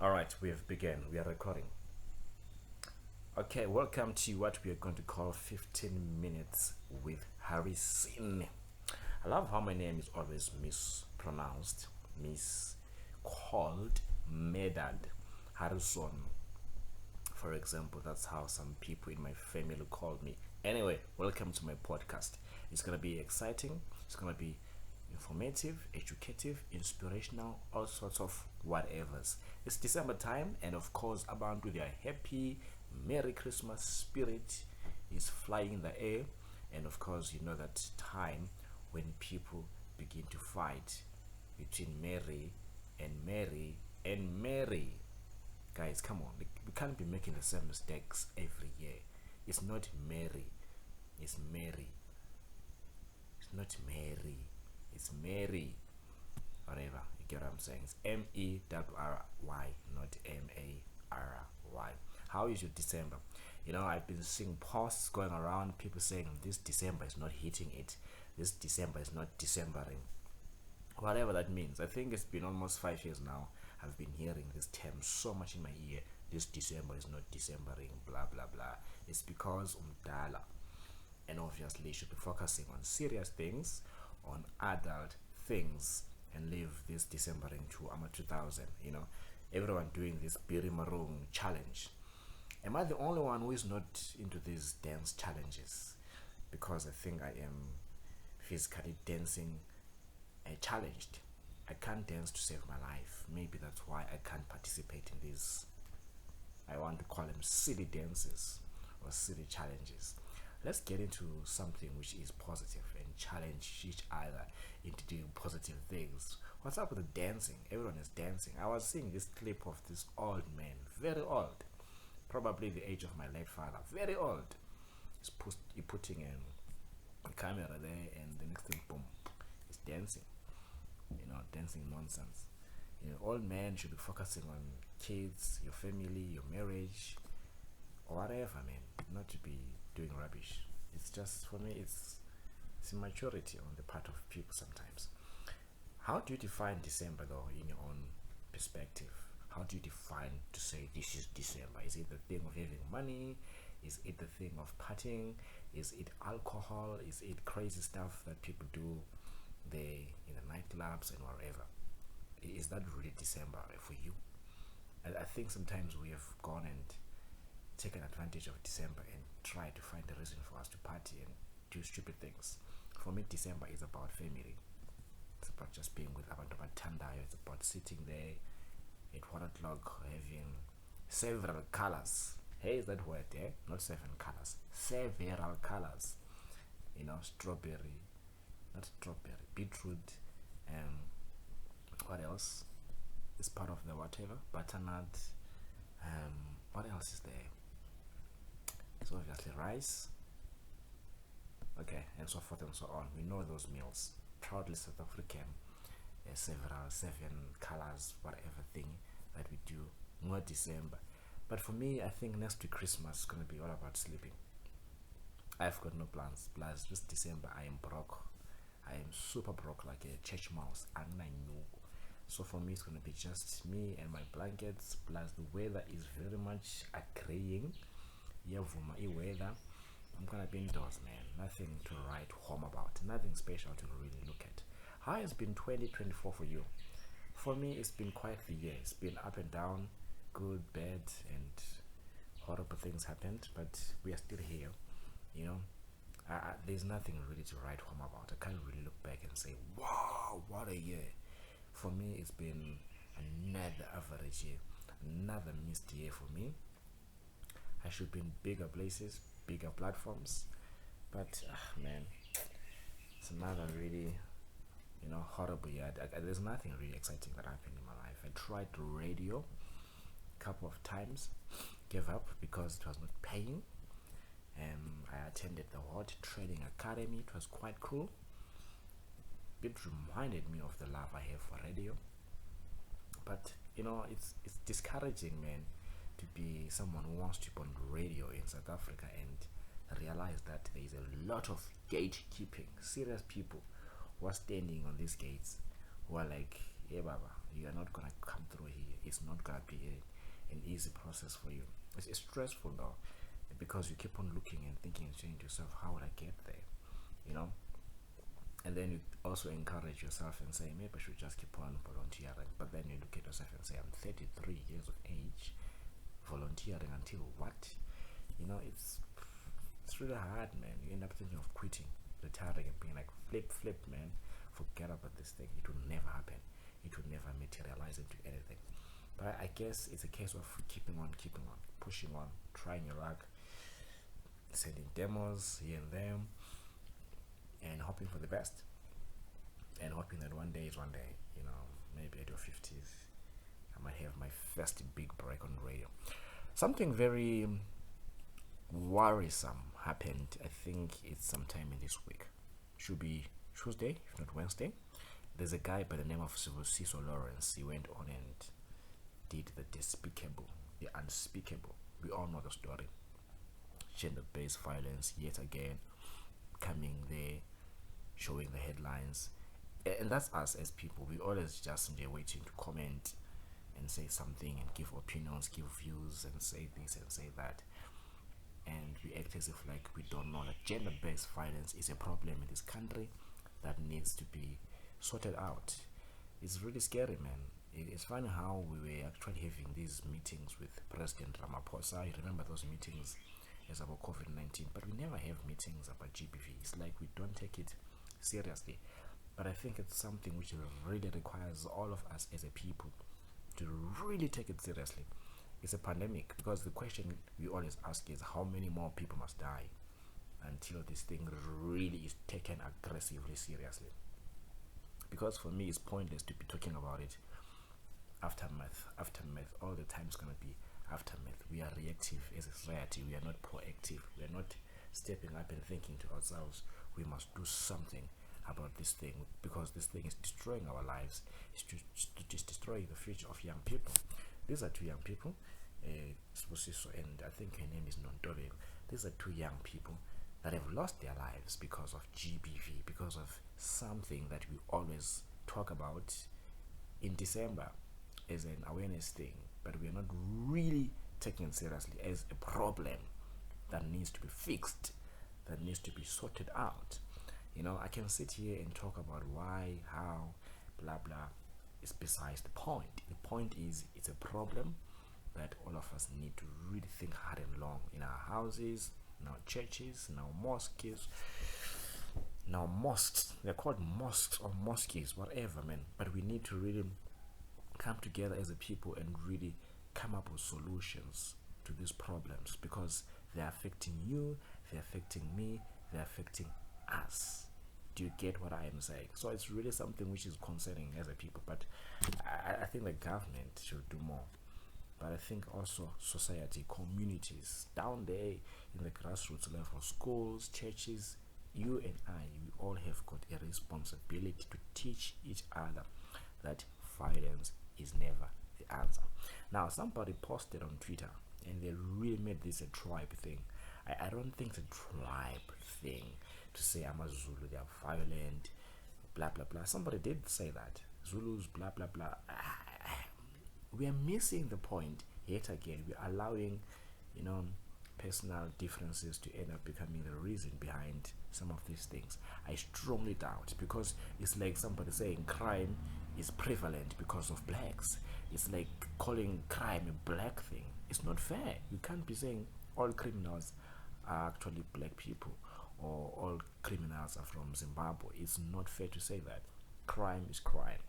All right, we have begun. We are recording. Okay, welcome to what we are going to call 15 minutes with Harrison. I love how my name is always mispronounced, miscalled, Medad Harrison. For example, that's how some people in my family call me. Anyway, welcome to my podcast. It's gonna be exciting. It's gonna be informative, educative, inspirational, all sorts of whatevers. It's December time, and of course, abantu they are happy. Merry Christmas spirit is flying in the air, and of course, you know that time when people begin to fight between Mary and Mary and Mary. Guys, come on, we can't be making the same mistakes every year. It's not Mary, it's Mary. It's not Mary, it's Mary. Whatever, you get what I'm saying? It's Merry, not Mary. How is your December? You know, I've been seeing posts going around, people saying this December is not hitting it, this December is not Decembering. Whatever that means. I think it's been almost 5 years now. I've been hearing this term so much in my ear. This December is not Decembering, blah blah blah. It's because umdala, and obviously you should be focusing on serious things, on adult things, and leave this Decembering to 2000. You know, everyone doing this Biri Marung challenge. Am I the only one who is not into these dance challenges? Because I think I am physically dancing challenged. I can't dance to save my life. Maybe that's why I can't participate in these. I want to call them silly dances or silly challenges. Let's get into something which is positive and challenge each other into doing positive things. What's up with the dancing? Everyone is dancing. I was seeing this clip of this old man, very old, probably the age of my late father, very old. He's putting a camera there, and the next thing, boom, he's dancing. You know, dancing nonsense. You know, old men should be focusing on kids, your family, your marriage, or whatever, man. Not to be doing rubbish. It's just, for me, it's immaturity on the part of people sometimes. How do you define December though, in your own perspective? How do you define to say this is December? Is it the thing of having money? Is it the thing of partying? Is it alcohol? Is it crazy stuff that people do there in the nightclubs and wherever? Is that really December for you? I think sometimes we have gone and taken advantage of December and tried to find a reason for us to party and do stupid things. For me, December is about family. It's about just being with abantu abathandayo. It's about sitting there at 1 o'clock having several colors. Hey, is that word, eh? Not 7 colors. Several colors. You know, beetroot, what else is part of the whatever? Butternut. What else is there? So obviously rice. Okay, and so forth and so on. We know those meals. Proudly South African. Several 7 colors, whatever thing that we do. Not December. But for me, I think next to Christmas is gonna be all about sleeping. I've got no plans. Plus, this December I am broke. I am super broke, like a church mouse. And I know. So for me, it's gonna be just me and my blankets. Plus, the weather is very much agreeing. Yavuma weather. I'm gonna be indoors, man. Nothing to write home about. Nothing special to really look at. How has been 2024 for you? For me, it's been quite the year. It's been up and down, good, bad, and horrible things happened. But we are still here. You know, there's nothing really to write home about. I can't really look back and say, wow, what a year. For me, it's been another average year, another missed year for me. I should be in bigger places, bigger platforms, but man, it's another really, horrible year. There's nothing really exciting that happened in my life. I tried radio a couple of times, gave up because it was not paying. I attended the Hot Trading Academy. It was quite cool. It reminded me of the love I have for radio. But it's discouraging, man, to be someone who wants to be on radio in South Africa and realize that there is a lot of gatekeeping. Serious people who are standing on these gates who are like, hey Baba, you are not gonna come through here. It's not gonna be an easy process for you. It's stressful though, because you keep on looking and thinking and saying to yourself, how would I get there? You know? And then you also encourage yourself and say, maybe I should just keep on volunteering. But then you look at yourself and say, I'm 33 years of age, volunteering until what? You know, it's really hard, man. You end up thinking of quitting, retiring, and being like, flip, man. Forget about this thing. It will never happen. It will never materialize into anything. But I guess it's a case of keeping on, pushing on, trying your luck, sending demos here and there, and hoping for the best. And hoping that one day is one day, you know, maybe at your 50s, I might have my first big break on radio. Something very worrisome happened. I think it's sometime in this week. Should be Tuesday, if not Wednesday. There's a guy by the name of Sibusiso Lawrence. He went on and did the despicable, the unspeakable. We all know the story. Gender-based violence, yet again, coming there, showing the headlines. And that's us as people. We always just waiting to comment and say something and give opinions, give views, and say this and say that. And we act as if like we don't know that gender-based violence is a problem in this country that needs to be sorted out. It's really scary, man. It's funny how we were actually having these meetings with President Ramaphosa. You remember those meetings as about COVID-19, but we never have meetings about GBV. It's like we don't take it seriously. But I think it's something which really requires all of us as a people to really take it seriously. It's a pandemic, because the question we always ask is how many more people must die until this thing really is taken aggressively seriously. Because for me, it's pointless to be talking about it. Aftermath, all the time is going to be aftermath. We are reactive as a society. We are not proactive. We are not stepping up and thinking to ourselves, we must do something about this thing, because this thing is destroying our lives. It's destroying the future of young people. These are two young people, and I think her name is Nontobe. These are two young people that have lost their lives because of GBV, because of something that we always talk about in December as an awareness thing, but we are not really taking it seriously as a problem that needs to be fixed, that needs to be sorted out. You know, I can sit here and talk about why, how, blah blah. It's besides the point. The point is, it's a problem that all of us need to really think hard and long, in our houses, in our churches, in our mosques. Now mosques, they're called mosques or mosques, whatever, man. But we need to really come together as a people and really come up with solutions to these problems, because they're affecting you, they're affecting me, they're affecting us. Do you get what I am saying? So it's really something which is concerning as a people, but I think the government should do more. But I think also society, communities, down there in the grassroots level, schools, churches, you and I, we all have got a responsibility to teach each other that violence is never the answer. Now, somebody posted on Twitter, and they really made this a tribe thing. I don't think it's a tribe thing to say AmaZulu, they are violent, blah blah blah. Somebody did say that Zulus, blah blah blah. We are missing the point yet again. We are allowing, you know, personal differences to end up becoming the reason behind some of these things. I strongly doubt, because it's like somebody saying crime is prevalent because of blacks. It's like calling crime a black thing. It's not fair. You can't be saying all criminals are actually black people, or all criminals are from Zimbabwe. It's not fair to say that. Crime is crime,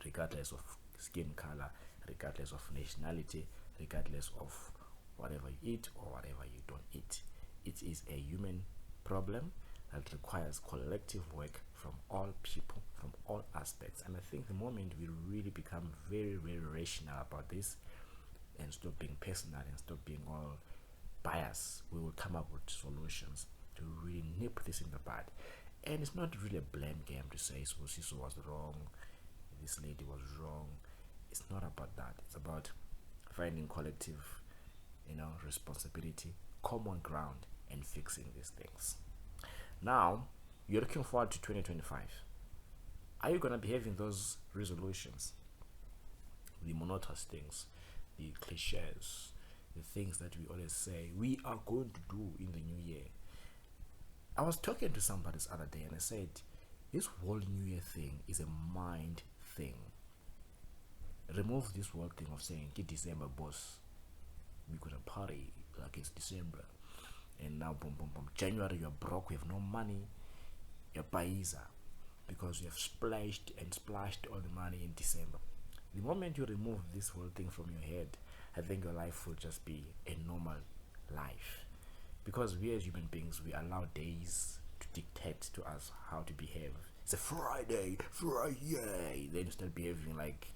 regardless of skin color, regardless of nationality, regardless of whatever you eat or whatever you don't eat. It is a human problem that requires collective work from all people, from all aspects. And I think the moment we really become very, very rational about this, and stop being personal and stop being all biased, we will come up with solutions to really nip this in the bud. And it's not really a blame game to say Sibusiso was wrong, this lady was wrong. It's not about that. It's about finding collective, you know, responsibility, common ground, and fixing these things. Now, you're looking forward to 2025. Are you going to be having those resolutions? the monotonous things, the cliches, the things that we always say we are going to do in the new year. I was talking to somebody this other day and I said, this whole new year thing is a mind thing. Remove this whole thing of saying, get December, boss, we're gonna party like it's December. And now, boom, boom, boom. January, you're broke, you have no money, you're paisa because you have splashed all the money in December. The moment you remove this whole thing from your head, I think your life will just be a normal life. Because we as human beings, we allow days to dictate to us how to behave. It's a Friday. Then you start behaving like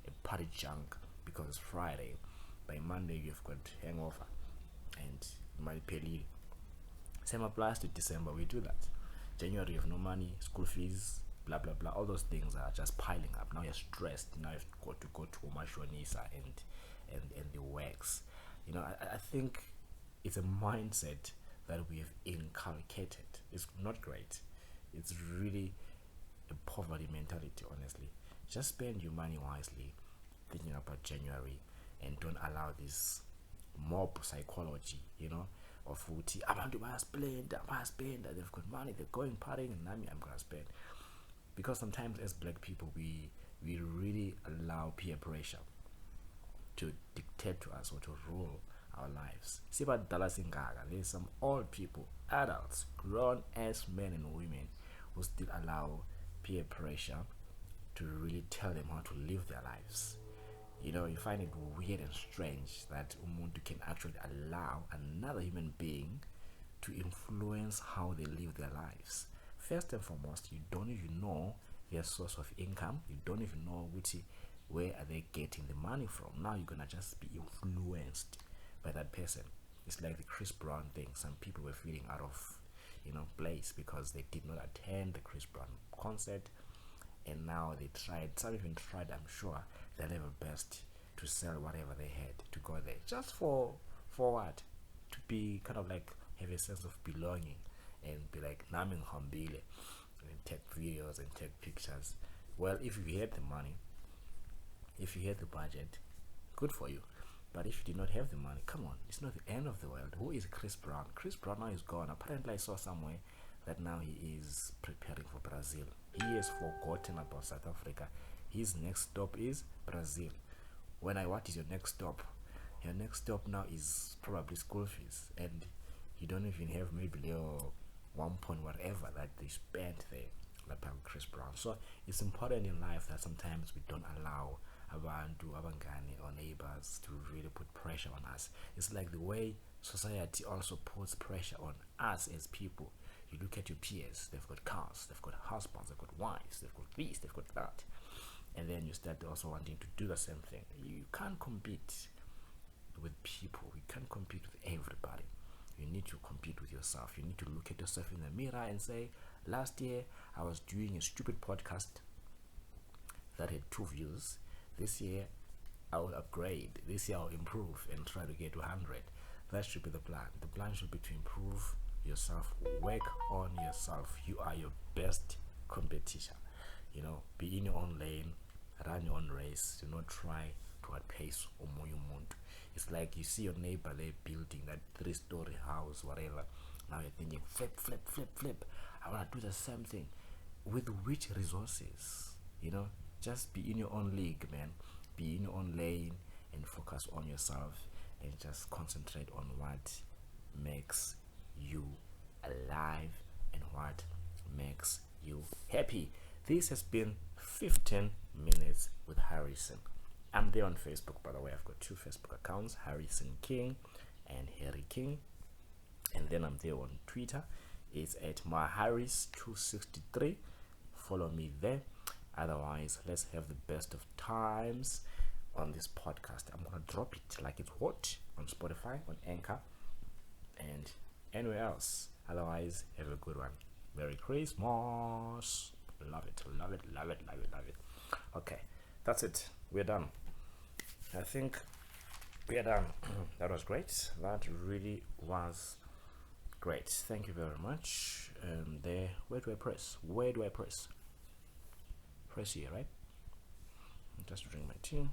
a party junk because it's Friday. By Monday, you've got hangover and money pelid. Same applies to December. We do that. January, you have no money, school fees, blah blah blah. All those things are just piling up. Now you're stressed. Now you've got to go to Omashonisa and the works. I think it's a mindset that we have inculcated. It's not great. It's really a poverty mentality, honestly. Just spend your money wisely, thinking about January, and don't allow this mob psychology, of uti abantu bayaspend, they've got money, they're going partying, and I'm gonna spend. Because sometimes as black people we really allow peer pressure to dictate to us or to rule our lives. See about Dallas in Gaga, there's some old people, adults, grown ass men and women who still allow peer pressure to really tell them how to live their lives. You find it weird and strange that umuntu can actually allow another human being to influence how they live their lives. First and foremost, you don't even know their source of income. You don't even know where are they getting the money from. Now you're gonna just be influenced by that person. It's like the Chris Brown thing. Some people were feeling out of place because they did not attend the Chris Brown concert, and now some even tried, I'm sure, their level best to sell whatever they had to go there, just for what? To be kind of like have a sense of belonging and be like naming hambile and take videos and take pictures. Well, if you had the money, if you had the budget, good for you. But if you did not have the money, come on, it's not the end of the world. Who is Chris Brown? Chris Brown now is gone. Apparently I saw somewhere that now he is preparing for Brazil. He has forgotten about South Africa. His next stop is Brazil. What is your next stop? Your next stop now is probably school fees, and you don't even have maybe your 1 point whatever that they spent there, like Chris Brown. So it's important in life that sometimes we don't allow abantu, abangani, or neighbors to really put pressure on us. It's like the way society also puts pressure on us as people. You look at your peers, they've got cars, they've got husbands, they've got wives, they've got this, they've got that. And then you start also wanting to do the same thing. You can't compete with people. You can't compete with everybody. You need to compete with yourself. You need to look at yourself in the mirror and say, last year I was doing a stupid podcast that had 2 views. This year I will upgrade. This year I'll improve and try to get to 100. That should be the plan. The plan should be to improve yourself, work on yourself. You are your best competition. Be in your own lane, run your own race. Do not try to outpace omunye umuntu. It's like you see your neighbor, they're building that 3-story house, whatever. Now you're thinking, flip. I want to do the same thing. With which resources? Just be in your own league, man. Be in your own lane and focus on yourself and just concentrate on what makes you alive and what makes you happy. This has been 15 minutes with Harrison. I'm there on Facebook, by the way. I've got 2 Facebook accounts, Harrison King and Harry King. And then I'm there on Twitter. It's at myharris263. Follow me there. Otherwise, let's have the best of times on this podcast. I'm gonna drop it like it's hot on Spotify, on Anchor, and anywhere else. Otherwise, have a good one. Merry Christmas. Love it. Okay, that's it. We're done. I think we are done. That was great. That really was great. Thank you very much. Where do I press? Press here, right? Just drink my tea.